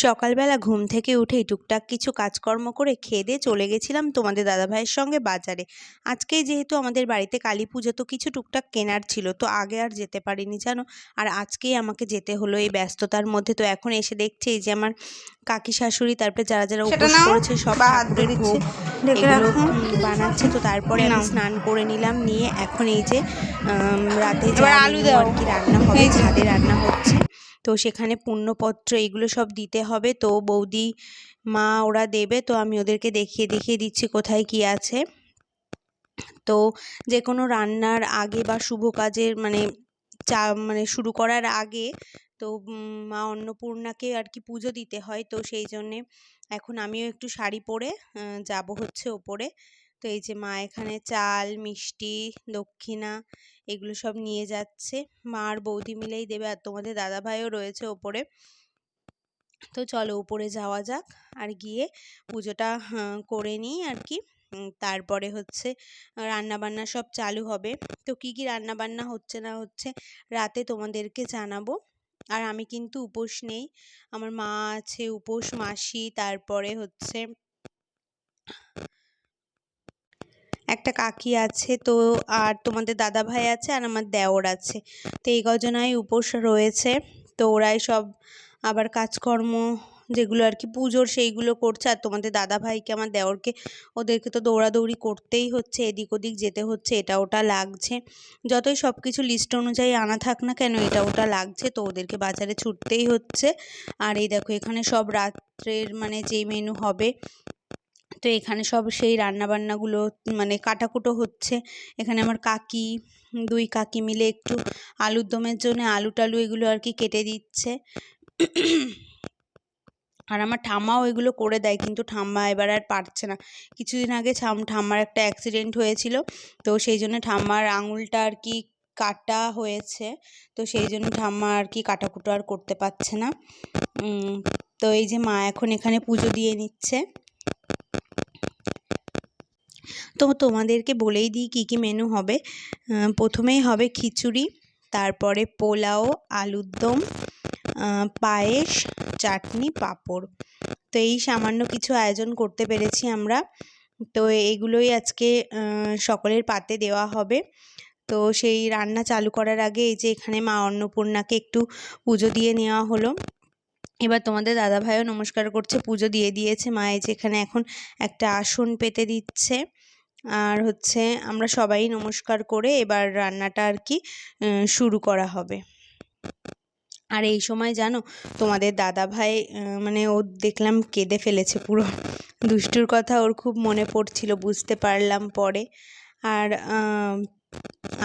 সকালবেলা ঘুম থেকে উঠেই টুকটাক কিছু কাজকর্ম করে খেয়ে দিয়ে চলে গেছিলাম তোমাদের দাদাভাইয়ের সঙ্গে বাজারে। আজকেই যেহেতু আমাদের বাড়িতে কালী পুজো, তো কিছু টুকটাক কেনার ছিল, তো আগে আর যেতে পারিনি জানো। আর আজকেই আমাকে যেতে হলো এই ব্যস্ততার মধ্যে। তো এখন এসে দেখছি এই যে আমার কাকি শাশুড়ি, তারপরে যারা যারা উপোস করেছে সব ঠাকুরের ভোগ এগুলো বানাচ্ছে। তো তারপরে আমি স্নান করে নিলাম, নিয়ে এখন এই যে রাতে যা মেনু আর কি রান্না হবে, ছাদে রান্না হচ্ছে, তো সেখানে পূর্ণপত্র এগুলো সব দিতে হবে। তো বৌদি মা ওরা দেবে, তো আমি ওদেরকে দেখিয়ে দেখিয়ে দিচ্ছি কোথায় কি আছে। তো যে কোনো রান্নার আগে বা শুভ কাজের মানে শুরু করার আগে তো মা অন্নপূর্ণাকে আর কি পুজো দিতে হয়। তো সেই জন্যে এখন আমিও একটু শাড়ি পরে যাব হচ্ছে ওপরে। তো এই যে মা এখানে চাল, মিষ্টি, দক্ষিণা এগুলো সব নিয়ে যাচ্ছে। মা আর বৌদি মিলেই দেবে, আর তোমাদের দাদাভাইও রয়েছে ওপরে। তো চলো উপরে যাওয়া যাক, আর গিয়ে পুজোটা করে নিই আর কি। তারপরে হচ্ছে রান্নাবান্না সব চালু হবে। তো কি কি রান্নাবান্না হচ্ছে না হচ্ছে রাতে তোমাদেরকে জানাবো। আর আমি কিন্তু উপোস নেই, আমার মা আছে উপোস, মাসি, তারপরে হচ্ছে একটা কাকি আছে, তো আর তোমাদের দাদা ভাই আছে, আর আমার দেওর আছে। তো এই কজনাই উপোস রয়েছে। তো ওরাই সব আবার কাজকর্ম যেগুলো আর কি পুজোর সেইগুলো করছে। আর তোমাদের দাদা ভাইকে, আমার দেওরকে, ওদেরকে তো দৌড়াদৌড়ি করতেই হচ্ছে, এদিক ওদিক যেতে হচ্ছে, এটা ওটা লাগছে। যতই সব কিছু লিস্ট অনুযায়ী আনা থাক না কেন, এটা ওটা লাগছে, তো ওদেরকে বাজারে ছুটতেই হচ্ছে। আর এই দেখো এখানে সব রাত্রের যেই মেনু হবে, তো এখানে সব সেই রান্নাবান্নাগুলো কাটাকুটো হচ্ছে। এখানে আমার কাকি, দুই কাকি মিলে একটু আলুর দমের জন্য আলু টালু এগুলো আর কি কেটে দিচ্ছে। আর আমার ঠাম্মাও এগুলো করে দেয়, কিন্তু ঠাম্মা এবার আর পারছে না। কিছুদিন আগে ঠাম্মার একটা অ্যাক্সিডেন্ট হয়েছিল, তো সেই জন্য ঠাম্মার আঙুলটা আর কি কাটা হয়েছে। তো সেই জন্য ঠাম্মা আর কি কাটাকুটো আর করতে পারছে না। তো এই যে মা এখন এখানে পুজো দিয়ে নিচ্ছে। তো তোমাদেরকে বলেই দিই কী কী মেনু হবে। প্রথমেই হবে খিচুড়ি, তারপরে পোলাও, আলুর দম, পায়েস, চাটনি, পাঁপড়। তো এই সামান্য কিছু আয়োজন করতে পেরেছি আমরা। তো এগুলোই আজকে সকলের পাতে দেওয়া হবে। তো সেই রান্না চালু করার আগে এই যে এখানে মা অন্নপূর্ণাকে একটু পুজো দিয়ে নেওয়া হলো। এবার তোমাদের দাদাভাইও নমস্কার করছে, পুজো দিয়ে দিয়েছে। মা এই যে এখানে এখন একটা আসন পেতে দিচ্ছে। আর হচ্ছে আমরা সবাই নমস্কার করে এবার রান্নাটা আর কি শুরু করা হবে। আর এই সময় জানো তোমাদের দাদাভাই ও দেখলাম কেঁদে ফেলেছে পুরো। দুষ্টুর কথা ওর খুব মনে পড়ছিল, বুঝতে পারলাম পরে। আর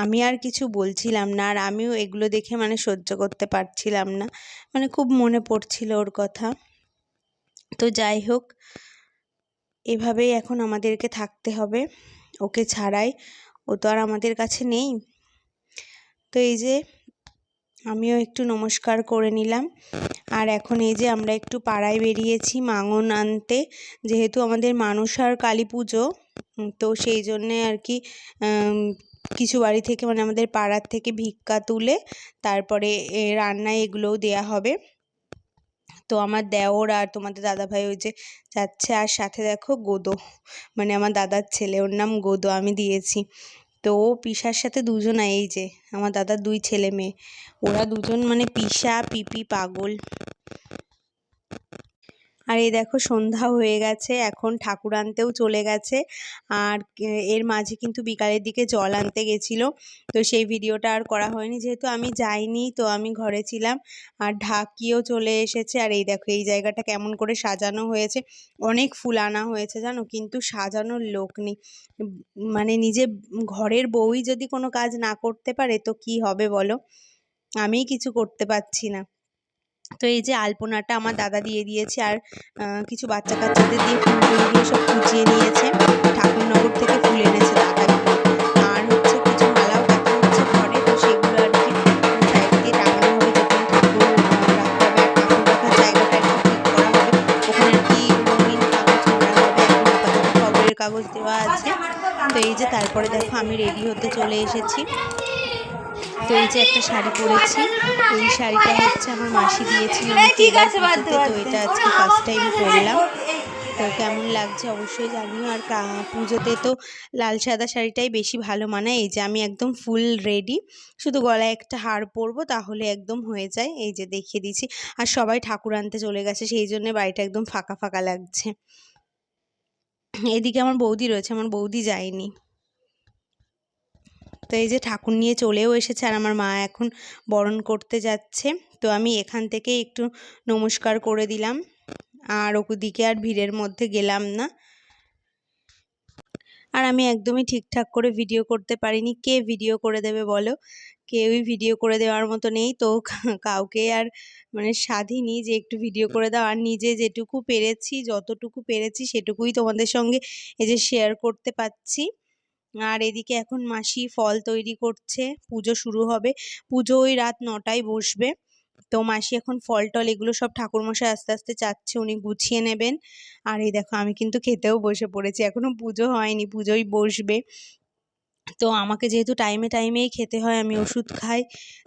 আমি আর কিছু বলছিলাম না, আর আমিও এগুলো দেখে সহ্য করতে পারছিলাম না, খুব মনে পড়ছিল ওর কথা। তো যাই হোক, এভাবেই এখন আমাদেরকে থাকতে হবে, ওকে ছাড়াই ও তো আর আমাদের কাছে নেই। তো এই যে আমিও একটু নমস্কার করে নিলাম। আর এখন এই যে আমরা একটু পাড়ায় বেরিয়েছি মাঙন আনতে, যেহেতু আমাদের মানসার কালী পুজো, তো সেই জন্যে আর কি কিছু বাড়ি থেকে আমাদের পাড়ার থেকে ভিক্ষা তুলে তারপরে রান্নায় এগুলোও দেয়া হবে। তো আমার দেওর আর তোমাদের দাদাভাই ওই যে যাচ্ছে, আর সাথে দেখো গোদো, আমার দাদার ছেলে, ওর নাম গোদো, আমি দিয়েছি। তো ও পিসার সাথে দুজনা, এই যে আমার দাদার দুই ছেলে মেয়ে, ওরা দুজন পিসা পিপি পাগল। আর এই দেখো সন্ধ্যা হয়ে গেছে, এখন ঠাকুর আনতেও চলে গেছে। আর এর মাঝে কিন্তু বিকালের দিকে জল আনতে গেছিলো, তো সেই ভিডিওটা আর করা হয়নি, যেহেতু আমি যাইনি, তো আমি ঘরে ছিলাম। আর ঢাকিও চলে এসেছে। আর এই দেখো এই জায়গাটা কেমন করে সাজানো হয়েছে, অনেক ফুল আনা হয়েছে জানো, কিন্তু সাজানোর লোক নেই। নিজে ঘরের বউই যদি কোনো কাজ না করতে পারে তো কি হবে বলো, আমিই কিছু করতে পারছি না। তো এই যে আলপনাটা আমার দাদা দিয়ে দিয়েছে, আর কিছু বাচ্চা কাচ্চাদের দিয়ে ফুল টুল দিয়ে সব গুছিয়ে নিয়েছে। ঠাকুরনগর থেকে ফুল এনেছে দাদা গিয়ে। আর হচ্ছে কিছু মালাও গাঁথা হচ্ছে ঘরে, তো সেগুলো আর কি সাইড দিয়ে টাঙানো হবে, যেখানে ঠাকুর রাখতে হবে। আর ঠাকুর রাখার জায়গাটা একটু ঠিক করা হবে, ওখানে আর কি রঙিন কাগজ করা হবে। এখন আপাতত খবরের কাগজ দেওয়া আছে, তো এই যে তারপরে দেখো আমি রেডি হতে চলে এসেছি। তো এই যে একটা শাড়ি পরেছি, এই শাড়িটা হচ্ছে আমার মাসি দিয়েছিল আমাকে এবার পুজোতে, তো এটা আজকে ফার্স্ট টাইম পরলাম। তো কেমন লাগছে অবশ্যই জানিও। আর পুজোতে তো লাল সাদা শাড়িটাই বেশি ভালো মানায়। এই যে আমি একদম ফুল রেডি, শুধু গলায় একটা হার পরবো তাহলে একদম হয়ে যায়। এই যে দেখিয়ে দিচ্ছি। আর সবাই ঠাকুর আনতে চলে গেছে, সেই জন্য বাড়িটা একদম ফাঁকা ফাঁকা লাগছে। এদিকে আমার বৌদি রয়েছে, আমার বৌদি যায়নি। তো এই যে ঠাকুর নিয়ে চলেও এসেছে, আর আমার মা এখন বরণ করতে যাচ্ছে। তো আমি এখান থেকে একটু নমস্কার করে দিলাম, আর ওদিকে আর ভিড়ের মধ্যে গেলাম না। আর আমি একদমই ঠিকঠাক করে ভিডিও করতে পারিনি। কে ভিডিও করে দেবে বলো? কেউই ভিডিও করে দেওয়ার মতো নেই। তো কাউকে আর মানে সাধিনি যে একটু ভিডিও করে দাও। আর নিজে যেটুকু পেরেছি, যতটুকু পেরেছি সেটুকুই তোমাদের সঙ্গে এই যে শেয়ার করতে পারছি। আর এদিকে এখন মাসি ফল তৈরি করছে, পুজো শুরু হবে। পুজো ওই রাত 9টায় বসবে। তো মাসি এখন ফল টল এগুলো সব ঠাকুরমশাই আস্তে আস্তে চাচ্ছে, উনি গুছিয়ে নেবেন। আর এই দেখো আমি কিন্তু খেতেও বসে পড়েছি, এখনো পুজো হয়নি, পুজোই বসবে। তো আমাকে যেহেতু টাইমে টাইমেই খেতে হয়, আমি ওষুধ খাই,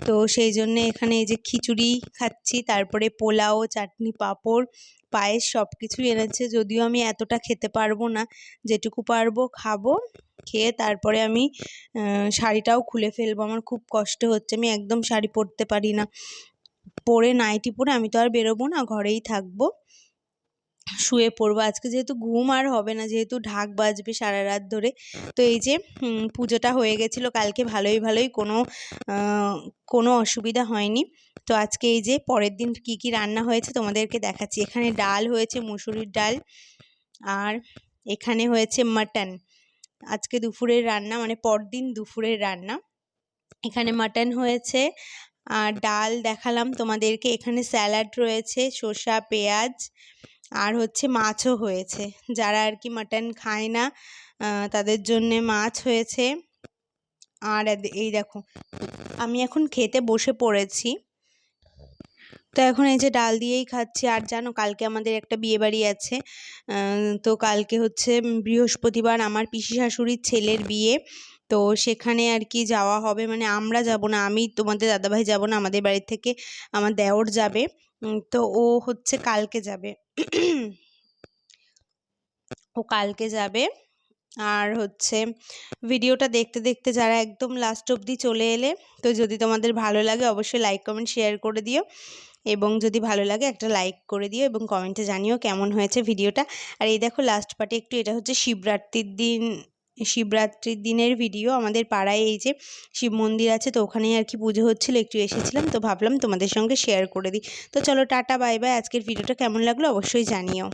তো সেই জন্যে এখানে এই যে খিচুড়ি খাচ্ছি, তারপরে পোলাও, চাটনি, পাঁপড়, পায়েস সব কিছুই এনেছে। যদিও আমি এতটা খেতে পারবো না, যেটুকু পারবো খাবো। খেয়ে তারপরে আমি শাড়িটাও খুলে ফেলবো। আমার খুব কষ্ট হচ্ছে, আমি একদম শাড়ি পরতে পারি না। পরে নাইটি পরে আমি তো আর বেরোবো না, ঘরেই থাকবো, শুয়ে পড়বো। আজকে যেহেতু ঘুম আর হবে না, যেহেতু ঢাক বাজবে সারা রাত ধরে। তো এই যে পুজোটা হয়ে গেছিলো কালকে ভালোই ভালোই, কোনো অসুবিধা হয়নি। তো আজকে এই যে পরের দিন কি কি রান্না হয়েছে তোমাদেরকে দেখাচ্ছি। এখানে ডাল হয়েছে, মুসুরির ডাল, আর এখানে হয়েছে মাটন। আজকে দুপুরের রান্না, মানে পরদিন দুপুরের রান্না। এখানে মাটন হয়েছে, আর ডাল দেখালাম তোমাদেরকে। এখানে স্যালাড রয়েছে, শসা, পেঁয়াজ, আর হচ্ছে মাছও হয়েছে। যারা আর কি মাটন খায় না তাদের জন্যে মাছ হয়েছে। আর এই দেখো আমি এখন খেতে বসে পড়েছি। তো এখন এই যে ডাল দিয়েই খাচ্ছি। আর জানো কালকে আমাদের একটা বিয়েবাড়ি আছে। তো কালকে হচ্ছে বৃহস্পতিবার আমার পিসি শাশুড়ির ছেলের বিয়ে। তো সেখানে আর কি যাওয়া হবে, মানে আমরা যাব না, আমি তোমাদের দাদাভাই যাব না, আমাদের বাড়ি থেকে আমার দেওর যাবে। তো ও হচ্ছে কালকে যাবে, ও কালকে যাবে। আর হচ্ছে ভিডিওটা দেখতে দেখতে যারা একদম লাস্ট অবধি চলে এলে, তো যদি তোমাদের ভালো লাগে অবশ্যই লাইক কমেন্ট শেয়ার করে দিও, এবং যদি ভালো লাগে একটা লাইক করে দিও এবং কমেন্টে জানিও কেমন হয়েছে ভিডিওটা। আর এই দেখো লাস্ট পার্টে একটু, এটা হচ্ছে শিবরাত্রির দিনের ভিডিও। আমাদের পাড়ায় এই যে শিব মন্দির আছে, তো ওখানেই আর কি পুজো হচ্ছিলো, একটু এসেছিলাম, তো ভাবলাম তোমাদের সঙ্গে শেয়ার করে দিই। তো চলো টাটা, বাই বাই। আজকের ভিডিওটা কেমন লাগলো অবশ্যই জানিও।